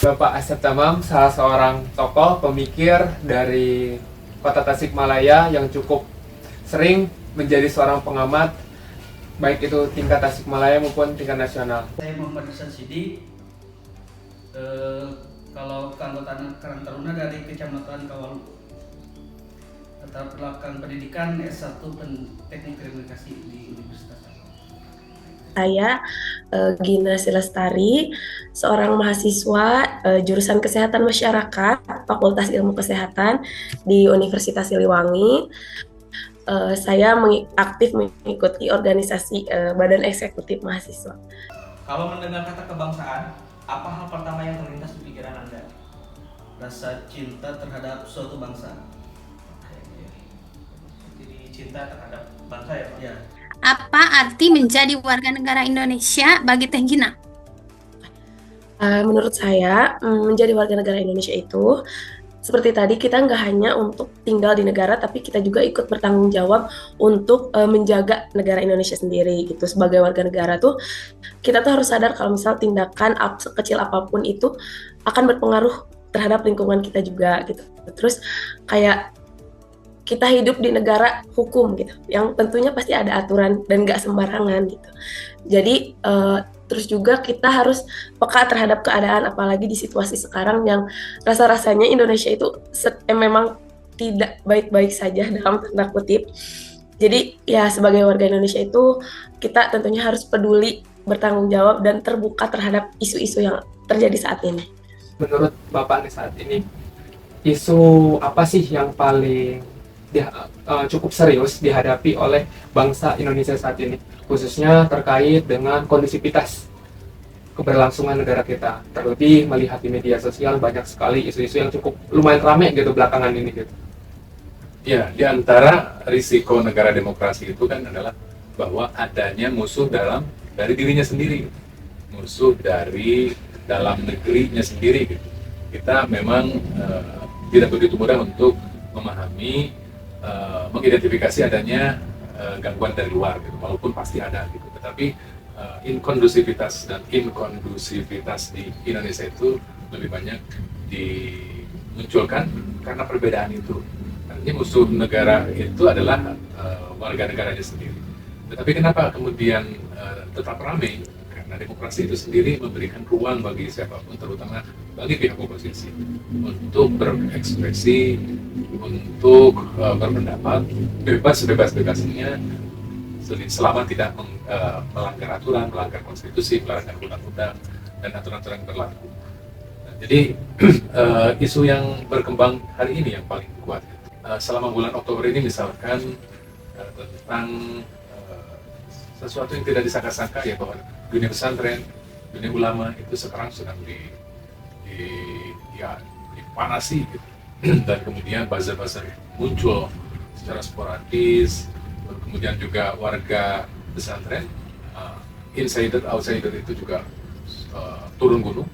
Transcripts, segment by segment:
Bapak Asep Tamam, salah seorang tokoh pemikir dari kota Tasikmalaya yang cukup sering menjadi seorang pengamat baik itu tingkat Tasikmalaya maupun tingkat nasional. Saya Muhammad Hasan Sidi, kalau keanggotaan Karang Taruna dari Kecamatan Kawalu. Latar belakang pendidikan S1 Teknik Telekomunikasi di Universitas Tasikmalaya. Saya Gina Silestari, seorang mahasiswa jurusan Kesehatan Masyarakat, Fakultas Ilmu Kesehatan di Universitas Siliwangi. Saya aktif mengikuti organisasi Badan Eksekutif Mahasiswa. Kalau mendengar kata kebangsaan, apa hal pertama yang terlintas di pikiran Anda? Rasa cinta terhadap suatu bangsa. Jadi cinta terhadap bangsa ya Pak? Ya. Apa arti menjadi warga negara Indonesia bagi Teh Gina? Menurut saya, menjadi warga negara Indonesia itu seperti tadi, kita nggak hanya untuk tinggal di negara, tapi kita juga ikut bertanggung jawab untuk menjaga negara Indonesia sendiri gitu. Sebagai warga negara tuh, kita tuh harus sadar kalau misal tindakan sekecil apapun itu akan berpengaruh terhadap lingkungan kita juga gitu. Terus kayak kita hidup di negara hukum gitu, yang tentunya pasti ada aturan dan nggak sembarangan gitu. Jadi terus juga kita harus peka terhadap keadaan, apalagi di situasi sekarang yang rasa-rasanya Indonesia itu memang tidak baik-baik saja dalam tanda kutip. Jadi ya sebagai warga Indonesia itu kita tentunya harus peduli, bertanggung jawab, dan terbuka terhadap isu-isu yang terjadi saat ini. Menurut Bapak nih saat ini, isu apa sih yang paling cukup serius dihadapi oleh bangsa Indonesia saat ini, khususnya terkait dengan kondisivitas keberlangsungan negara kita, terlebih melihat di media sosial banyak sekali isu-isu yang cukup lumayan rame gitu belakangan ini gitu. Ya, di antara risiko negara demokrasi itu kan adalah bahwa adanya musuh dari dirinya sendiri, musuh dari dalam negerinya sendiri gitu. Kita memang tidak begitu mudah untuk memahami, mengidentifikasi adanya gangguan dari luar gitu, walaupun pasti ada gitu. Tetapi inkondusivitas dan inkondusivitas di Indonesia itu lebih banyak dimunculkan karena perbedaan itu. Artinya musuh negara itu adalah warga negaranya sendiri. Tetapi kenapa kemudian tetap ramai? Karena demokrasi itu sendiri memberikan ruang bagi siapapun, terutama bagi pihak oposisi, untuk berekspresi, untuk berpendapat bebas-bebasnya selama tidak melanggar aturan, melanggar konstitusi, melanggar undang-undang dan aturan-aturan yang berlaku. Nah, jadi isu yang berkembang hari ini yang paling kuat selama bulan Oktober ini misalkan tentang sesuatu yang tidak disangka-sangka, ya bahwa dunia pesantren, dunia ulama itu sekarang sedang dipanasi gitu. Dan kemudian buzzer-buzzer muncul secara sporadis, kemudian juga warga pesantren, insider, outsider itu juga turun gunung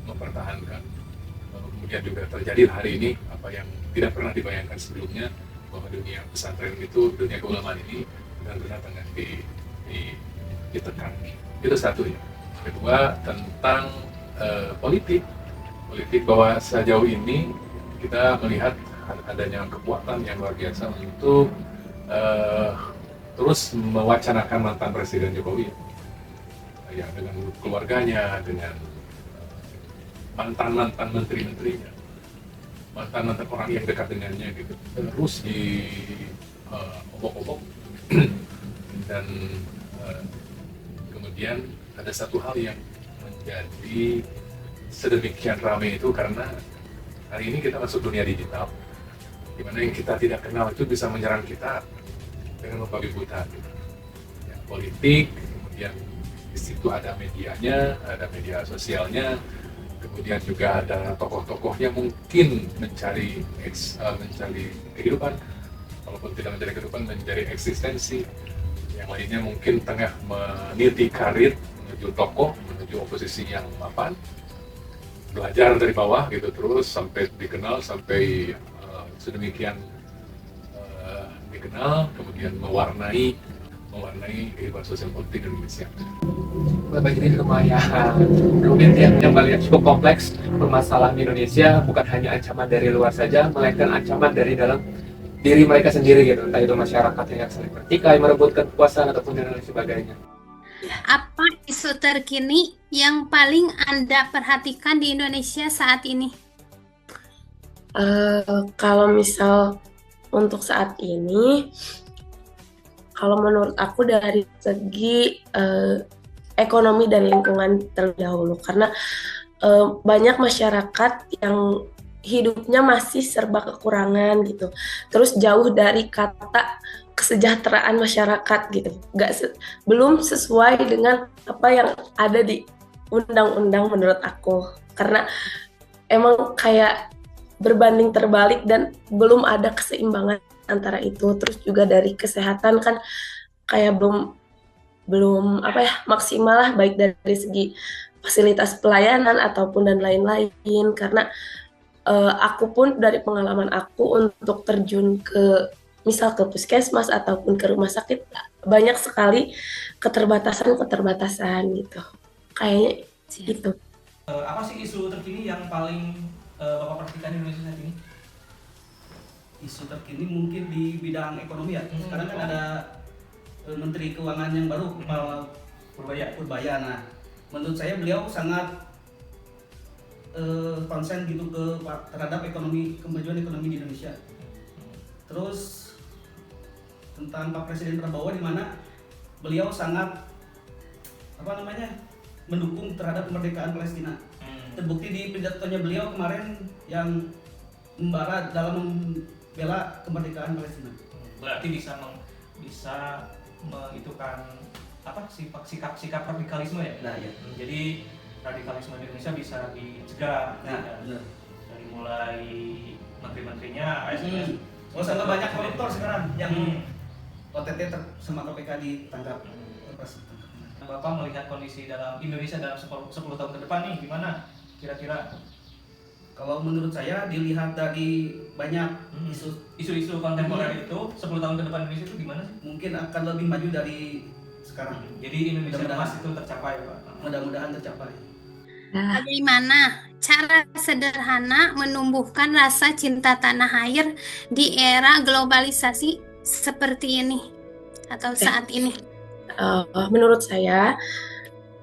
mempertahankan. Kemudian juga terjadi hari ini apa yang tidak pernah dibayangkan sebelumnya, bahwa dunia pesantren itu, dunia keulamaan ini benar-benar tengah ditekan. Itu satu ya. Kedua, tentang politik bahwa sejauh ini kita melihat adanya kekuatan yang luar biasa untuk terus mewacanakan mantan Presiden Jokowi ya, dengan keluarganya, dengan mantan menteri-menterinya, mantan orang yang dekat dengannya gitu, terus obok-obok. Dan kemudian ada satu hal yang menjadi sedemikian ramai itu karena hari ini kita masuk dunia digital, di mana yang kita tidak kenal itu bisa menyerang kita dengan membabi buta gitu. Ya, politik, kemudian di situ ada medianya, ada media sosialnya, kemudian juga ada tokoh-tokohnya mungkin mencari kehidupan, walaupun tidak mencari kehidupan, mencari eksistensi. Yang lainnya mungkin tengah meniti karir menuju tokoh, menuju oposisi yang mapan, belajar dari bawah gitu terus sampai dikenal, sampai sedemikian dikenal, kemudian mewarnai mewarnai kehidupan sosial politik Indonesia. Jadi lumayan rumit ya, yang melihat cukup kompleks permasalahan di Indonesia, bukan hanya ancaman dari luar saja, melainkan ancaman dari dalam diri mereka sendiri gitu, entah itu masyarakat yang saling bertikai, merebutkan kekuasaan ataupun dan lain sebagainya. Apa isu terkini yang paling Anda perhatikan di Indonesia saat ini? Kalau misal untuk saat ini, kalau menurut aku dari segi ekonomi dan lingkungan terlebih dahulu, karena banyak masyarakat yang hidupnya masih serba kekurangan gitu, terus jauh dari kata kesejahteraan masyarakat gitu, belum sesuai dengan apa yang ada di undang-undang menurut aku, karena emang kayak berbanding terbalik dan belum ada keseimbangan antara itu. Terus juga dari kesehatan kan kayak belum apa ya, maksimal lah, baik dari segi fasilitas pelayanan ataupun dan lain-lain, karena aku pun dari pengalaman aku untuk terjun ke misal ke puskesmas ataupun ke rumah sakit, banyak sekali keterbatasan gitu, kayaknya gitu. Apa sih isu terkini yang paling Bapak perhatikan di Indonesia saat ini? Isu terkini mungkin di bidang ekonomi ya. Sekarang kan ada Menteri Keuangan yang baru, Kepala Purbaya. Nah, menurut saya beliau sangat konsen gitu terhadap kemajuan ekonomi di Indonesia. Terus tentang Pak Presiden Prabowo, di mana beliau sangat mendukung terhadap kemerdekaan Palestina. Terbukti di pidatonya beliau kemarin yang membara dalam membela kemerdekaan Palestina. Berarti bisa menghitungkan apa sikap radikalisme ya? Nah, ya. Jadi radikalisme di Indonesia bisa dicegah. Nah, benar. Dari mulai menteri-menterinya, ASN. Oh, sangat banyak koruptor sekarang yang OTT sama KPK ditangkap. Bapak melihat kondisi dalam Indonesia dalam 10 tahun ke depan nih gimana kira-kira? Kalau menurut saya dilihat dari banyak isu-isu kontemporer itu 10 tahun ke depan Indonesia itu gimana sih? mungkin akan lebih maju dari sekarang. Jadi Indonesia emas itu tercapai, Pak. Mudah-mudahan tercapai. Bagaimana cara sederhana menumbuhkan rasa cinta tanah air di era globalisasi seperti ini atau saat ini? Menurut saya,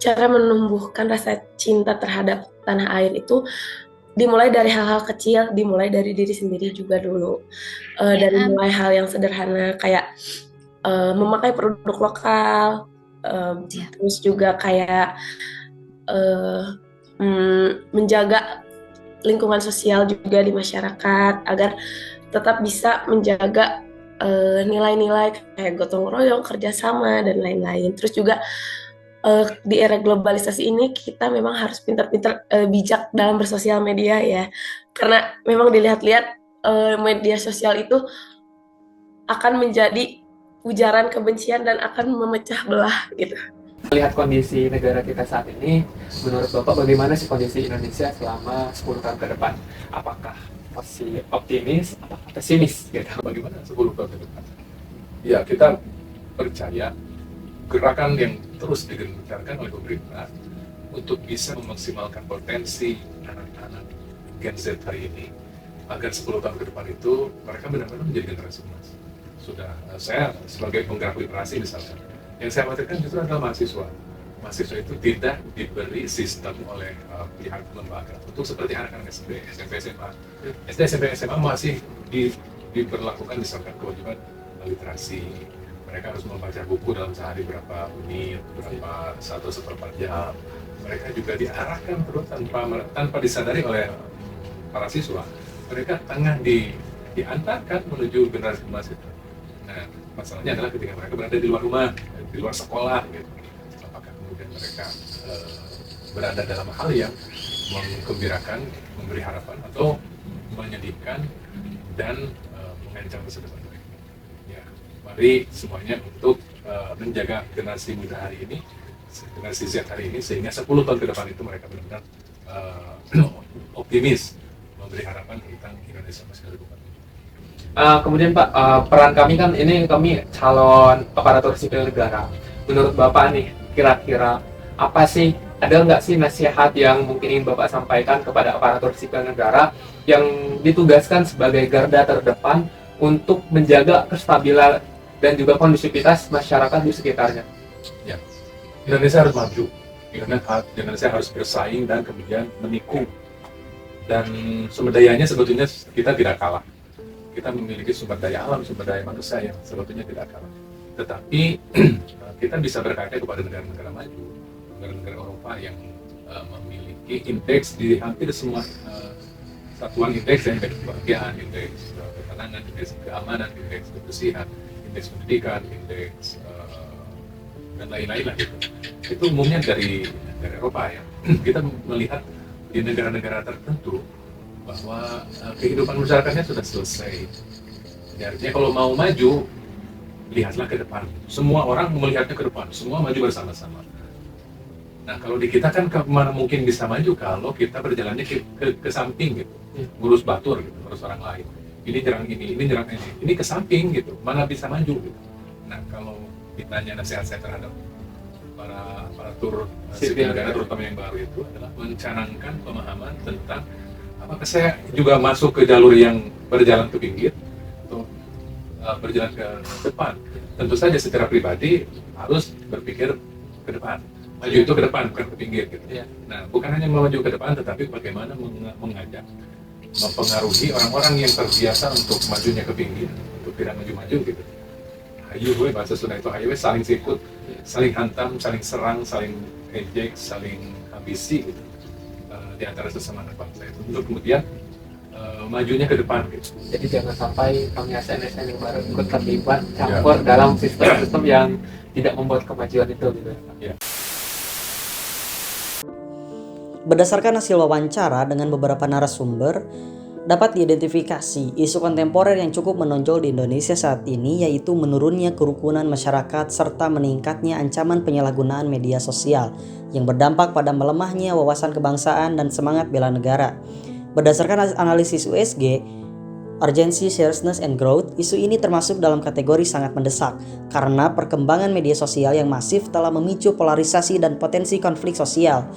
cara menumbuhkan rasa cinta terhadap tanah air itu dimulai dari hal-hal kecil, dimulai dari diri sendiri juga dulu. Dari mulai hal yang sederhana kayak memakai produk lokal, terus juga kayak menjaga lingkungan sosial juga di masyarakat agar tetap bisa menjaga nilai-nilai kayak gotong royong, kerjasama, dan lain-lain. Terus juga di era globalisasi ini kita memang harus pintar-pintar bijak dalam bersosial media ya, karena memang dilihat-lihat media sosial itu akan menjadi ujaran kebencian dan akan memecah belah gitu. Lihat kondisi negara kita saat ini, menurut Bapak bagaimana sih kondisi Indonesia selama 10 tahun ke depan? Apakah masih optimis atau pesimis gitu? Bagaimana 10 tahun ke depan? Ya, kita percaya gerakan yang terus digencarkan oleh pemerintah untuk bisa memaksimalkan potensi anak-anak Gen Z hari ini agar 10 tahun ke depan itu mereka benar-benar menjadi generasi emas. Sudah, saya sebagai penggerak literasi misalnya, yang saya khawatirkan justru adalah mahasiswa. Mahasiswa itu tidak diberi sistem oleh pihak lembaga untuk seperti anak-anak SD, SMP, SMA. SD, SMP, SMA masih diberlakukan misalkan kewajiban literasi. Mereka harus membaca buku dalam sehari berapa menit, berapa 1/4 jam. Mereka juga diarahkan terus tanpa disadari oleh para siswa. Mereka tengah diantarkan menuju generasi emas itu. Nah, masalahnya adalah ketika mereka berada di luar rumah, di luar sekolah, gitu. Apakah kemudian mereka berada dalam hal yang menggembirakan, memberi harapan, atau menyedihkan dan mengancam masa depan mereka? Ya, mari semuanya untuk menjaga generasi muda hari ini, generasi Z hari ini, sehingga 10 tahun ke depan itu mereka benar-benar optimis, memberi harapan tentang Indonesia masa depan. Kemudian Pak, peran kami kan ini kami calon aparatur sipil negara. Menurut Bapak nih, kira-kira apa sih, ada nggak sih nasihat yang mungkin ingin Bapak sampaikan kepada aparatur sipil negara yang ditugaskan sebagai garda terdepan untuk menjaga kestabilan dan juga kondusivitas masyarakat di sekitarnya? Ya, Indonesia harus maju. Indonesia harus bersaing dan kemudian menikung. Dan sumber dayanya sebetulnya kita tidak kalah. Kita memiliki sumber daya alam, sumber daya manusia yang sebetulnya tidak kalah. Tetapi kita bisa berkaca kepada negara-negara maju, negara-negara Eropa yang memiliki indeks di hampir semua satuan indeks, indeks kebahagiaan, indeks ketenangan, indeks keamanan, indeks kebersihan, indeks pendidikan, indeks dan lain-lain lah gitu. Itu umumnya dari Eropa ya. Kita melihat di negara-negara tertentu bahwa kehidupan masyarakatnya sudah selesai. Ya, artinya kalau mau maju, lihatlah ke depan. Semua orang melihatnya ke depan, semua maju bersama-sama. Nah, kalau di kita kan mana mungkin bisa maju kalau kita berjalannya ke samping gitu, ngurus batur gitu, ngurus orang lain. Ini nyerang ini nyerang ini ke samping gitu, mana bisa maju gitu. Nah, kalau ditanya nasihat saya terhadap para aparatur sipil negara terutama yang baru itu adalah mencanangkan pemahaman tentang apakah saya juga masuk ke jalur yang berjalan ke pinggir atau berjalan ke depan. Tentu saja secara pribadi harus berpikir ke depan. Maju itu ke depan, bukan ke pinggir gitu. Nah, bukan hanya maju ke depan, tetapi bagaimana mengajak, mempengaruhi orang-orang yang terbiasa untuk majunya ke pinggir, untuk tidak maju-maju gitu. Hayu gue, bahasa Sunda itu hayu, saling sikut, saling hantam, saling serang, saling ejek, saling habisi gitu. Di antara sesama anak bangsa itu untuk kemudian majunya ke depan gitu. Jadi jangan sampai kami ASN yang baru ikut terlibat campur dalam sistem-sistem yang tidak membuat kemajuan itu gitu. Ya. Berdasarkan hasil wawancara dengan beberapa narasumber, dapat diidentifikasi isu kontemporer yang cukup menonjol di Indonesia saat ini, yaitu menurunnya kerukunan masyarakat serta meningkatnya ancaman penyalahgunaan media sosial yang berdampak pada melemahnya wawasan kebangsaan dan semangat bela negara. Berdasarkan analisis USG, Urgency, Seriousness, and Growth, isu ini termasuk dalam kategori sangat mendesak karena perkembangan media sosial yang masif telah memicu polarisasi dan potensi konflik sosial.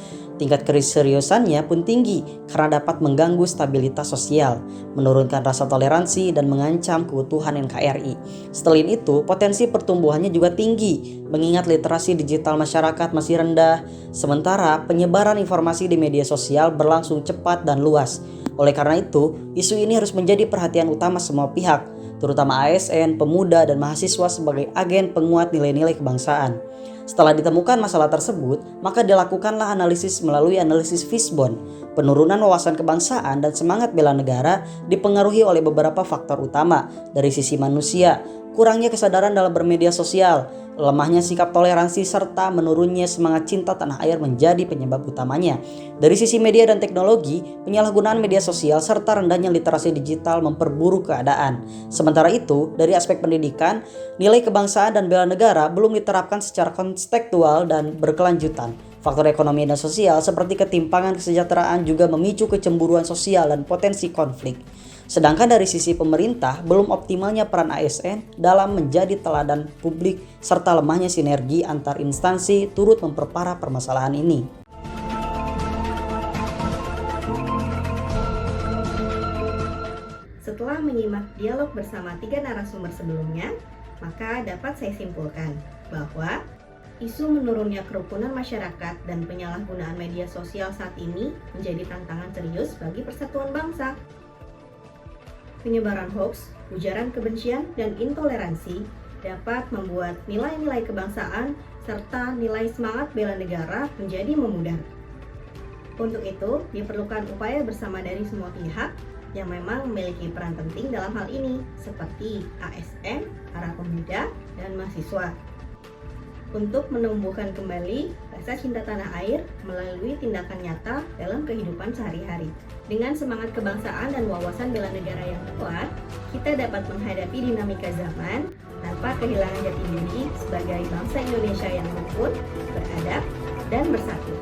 Tingkat keseriusannya pun tinggi karena dapat mengganggu stabilitas sosial, menurunkan rasa toleransi, dan mengancam keutuhan NKRI. Selain itu, potensi pertumbuhannya juga tinggi, mengingat literasi digital masyarakat masih rendah, sementara penyebaran informasi di media sosial berlangsung cepat dan luas. Oleh karena itu, isu ini harus menjadi perhatian utama semua pihak, terutama ASN, pemuda, dan mahasiswa sebagai agen penguat nilai-nilai kebangsaan. Setelah ditemukan masalah tersebut, maka dilakukanlah analisis melalui analisis Fishbone. Penurunan wawasan kebangsaan dan semangat bela negara dipengaruhi oleh beberapa faktor utama dari sisi manusia, kurangnya kesadaran dalam bermedia sosial, lemahnya sikap toleransi, serta menurunnya semangat cinta tanah air menjadi penyebab utamanya. Dari sisi media dan teknologi, penyalahgunaan media sosial serta rendahnya literasi digital memperburuk keadaan. Sementara itu, dari aspek pendidikan, nilai kebangsaan dan bela negara belum diterapkan secara kontekstual dan berkelanjutan. Faktor ekonomi dan sosial seperti ketimpangan kesejahteraan juga memicu kecemburuan sosial dan potensi konflik. Sedangkan dari sisi pemerintah, belum optimalnya peran ASN dalam menjadi teladan publik serta lemahnya sinergi antar instansi turut memperparah permasalahan ini. Setelah menyimak dialog bersama 3 narasumber sebelumnya, maka dapat saya simpulkan bahwa isu menurunnya kerukunan masyarakat dan penyalahgunaan media sosial saat ini menjadi tantangan serius bagi persatuan bangsa. Penyebaran hoaks, ujaran kebencian, dan intoleransi dapat membuat nilai-nilai kebangsaan serta nilai semangat bela negara menjadi memudar. Untuk itu, diperlukan upaya bersama dari semua pihak yang memang memiliki peran penting dalam hal ini, seperti ASN, para pemuda, dan mahasiswa, untuk menumbuhkan kembali rasa cinta tanah air melalui tindakan nyata dalam kehidupan sehari-hari. Dengan semangat kebangsaan dan wawasan bela negara yang kuat, kita dapat menghadapi dinamika zaman tanpa kehilangan jati diri sebagai bangsa Indonesia yang rukun, beradab, dan bersatu.